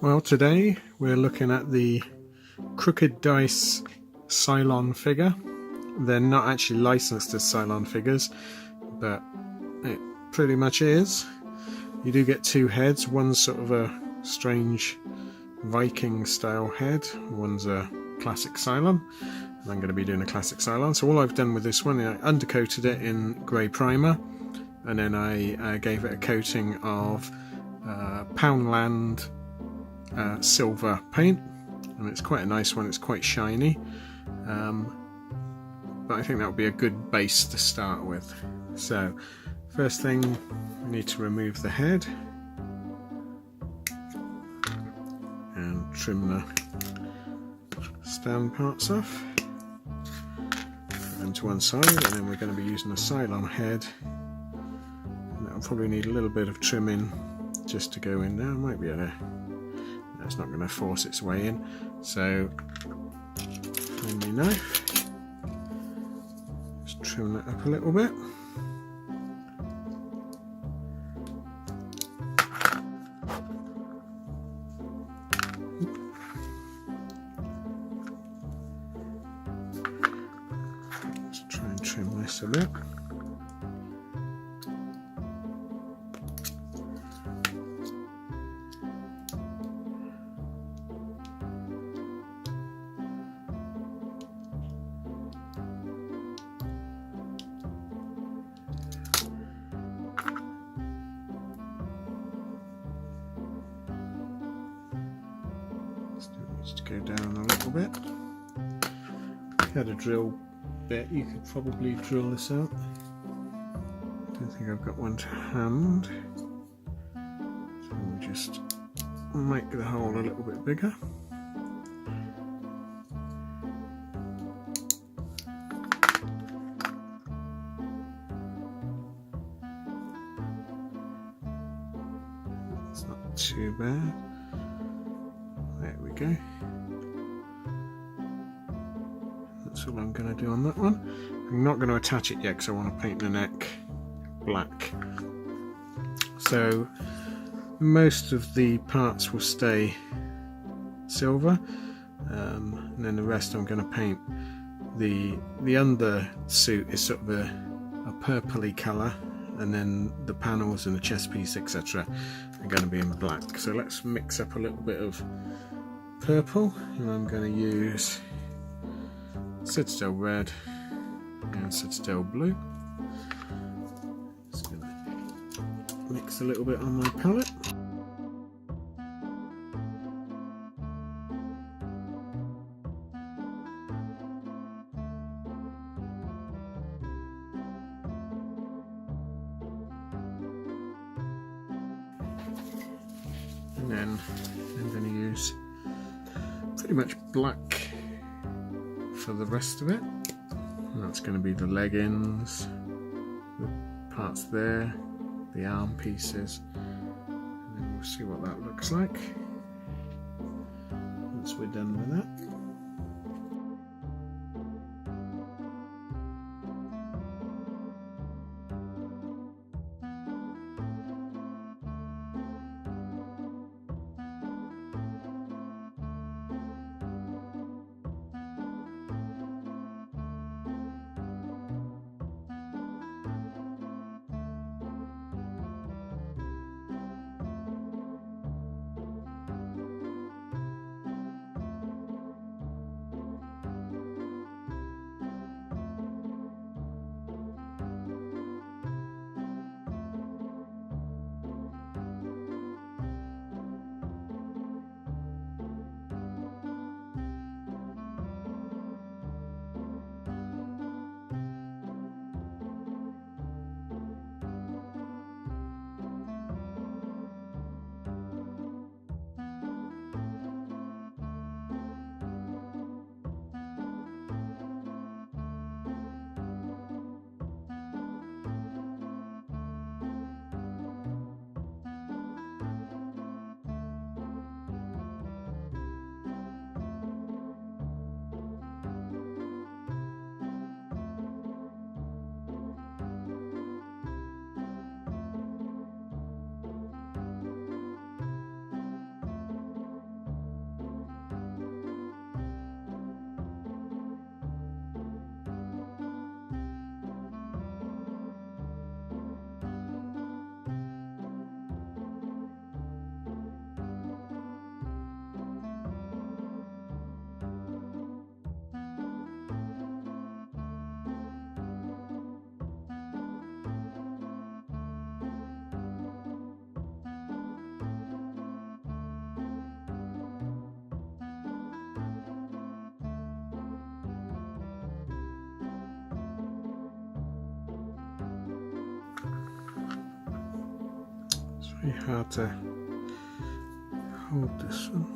Well, today we're looking at the Crooked Dice Cylon figure. They're not actually licensed as Cylon figures, but it pretty much is. You do get two heads. One's sort of a strange Viking style head, one's a classic Cylon. I'm going to be doing a classic Cylon. So all I've done with this one, I undercoated it in grey primer, and then I gave it a coating of Poundland silver paint, and it's quite a nice one. It's quite shiny, but I think that would be a good base to start with. So first thing, we need to remove the head and trim the stand parts off, put them to one side, and then we're going to be using a Cylon head, and that'll probably need a little bit of trimming just to go in there. Might be able to, it's not going to force its way in, so find my knife, just trim that up a little bit. Let's try and trim this a bit. Still needs to go down a little bit. If you had a drill bit, you could probably drill this out. I don't think I've got one to hand, so we'll just make the hole a little bit bigger. It's not too bad. There we go. That's all I'm going to do on that one. I'm not going to attach it yet because I want to paint the neck black. So most of the parts will stay silver, and then the rest I'm going to paint. The under suit is sort of a purpley colour, and then the panels and the chest piece, etc., are going to be in black. So let's mix up a little bit of purple, and I'm going to use Citadel red and Citadel blue. Just going to mix a little bit on my palette. And then I'm going to use pretty much black for the rest of it. And that's going to be the leggings, the parts there, the arm pieces, and then we'll see what that looks like once we're done with that. Very hard to hold this one.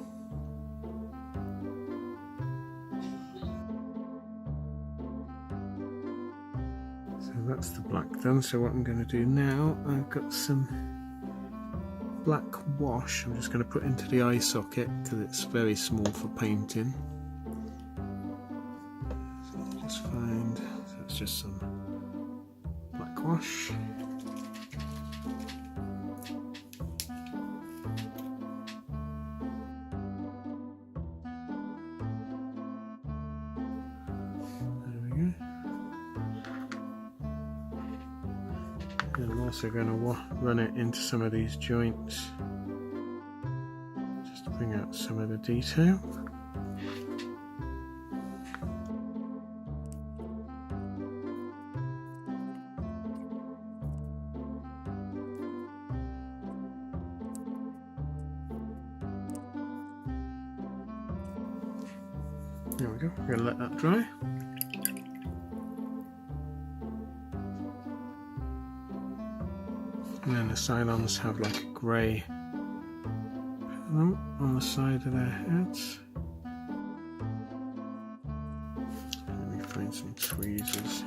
So that's the black done. So what I'm going to do now, I've got some black wash I'm just going to put into the eye socket because it's very small for painting. So I'll just find, so it's just some black wash. And I'm also going to run it into some of these joints just to bring out some of the detail. There we go, we're going to let that dry. And then the Cylons have like a grey pattern on the side of their heads. Let me find some tweezers.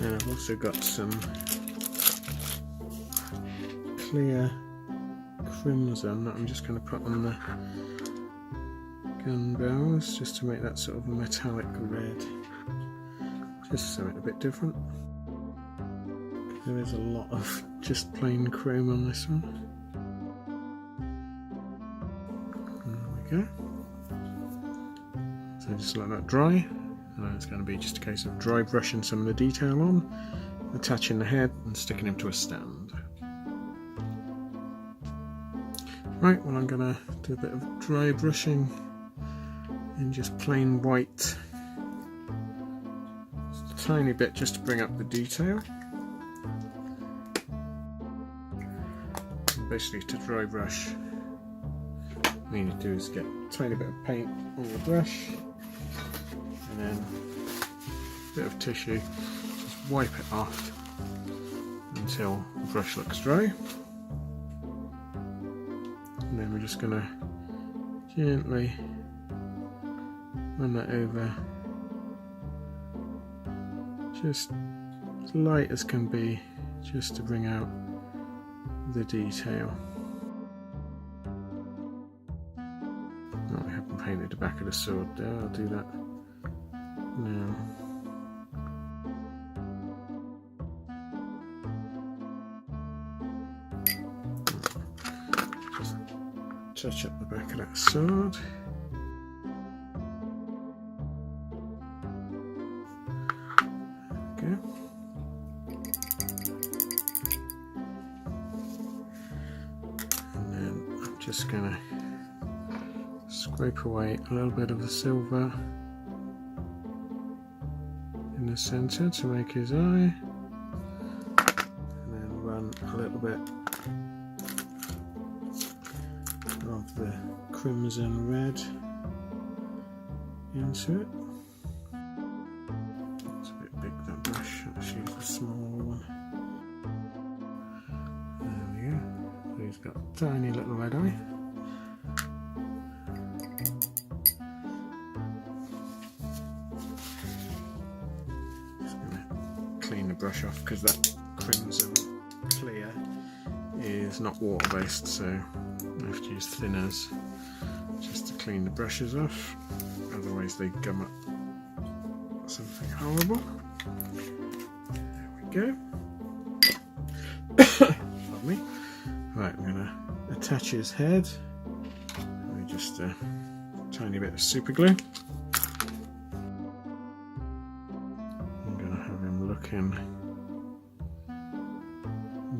And I've also got some clear crimson that I'm just going to put on the gun barrels just to make that sort of a metallic red, just something a bit different. There is a lot of just plain chrome on this one. There we go. So just let that dry, and then it's going to be just a case of dry brushing some of the detail on, attaching the head and sticking him to a stand. Right, well I'm going to do a bit of dry brushing in just plain white, just a tiny bit just to bring up the detail. And basically to dry brush, all you need to do is get a tiny bit of paint on your brush and then a bit of tissue, just wipe it off until the brush looks dry. And then we're just going to gently run that over, just as light as can be, just to bring out the detail. Oh, I haven't painted the back of the sword there, I'll do that now. Just touch up the back of that sword. Okay. And then I'm just going to scrape away a little bit of the silver in the centre to make his eye, and then run a little bit of the crimson red into it. It's a bit big, that brush, let's use the smaller one. There we go, so he's got a tiny little red eye. Just going to clean the brush off because that crimson clear is not water based, so I have to use thinners just to clean the brushes off, otherwise they gum up something horrible. There we go. Pardon me. Right, I'm going to attach his head with just a tiny bit of super glue. I'm going to have him looking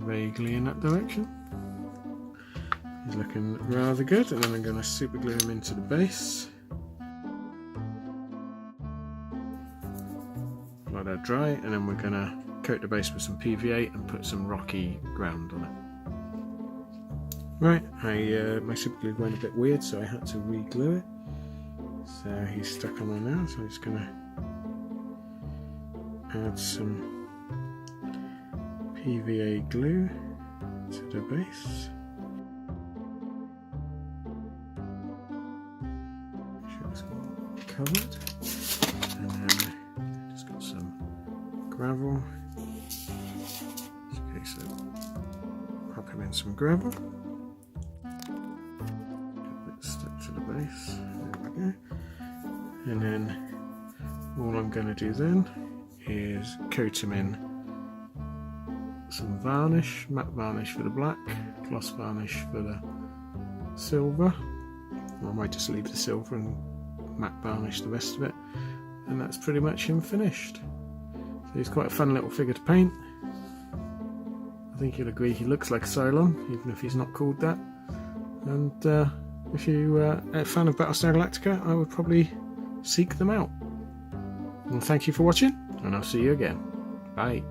vaguely in that direction. He's looking rather good, and then I'm going to super glue him into the base. Let that dry, and then we're going to coat the base with some PVA and put some rocky ground on it. Right, my super glue went a bit weird, so I had to re-glue it. So he's stuck on there now, so I'm just going to add some PVA glue to the base. Covered, and then just got some gravel. Okay, so popping in some gravel. Get a bit stuck to the base. There we go. And then all I'm going to do then is coat him in some varnish, matte varnish for the black, gloss varnish for the silver. Or I might just leave the silver and matte varnish the rest of it, and that's pretty much him finished. So he's quite a fun little figure to paint. I think you'll agree he looks like a Cylon, even if he's not called that. And if you are a fan of Battlestar Galactica, I would probably seek them out. Well, thank you for watching, and I'll see you again. Bye.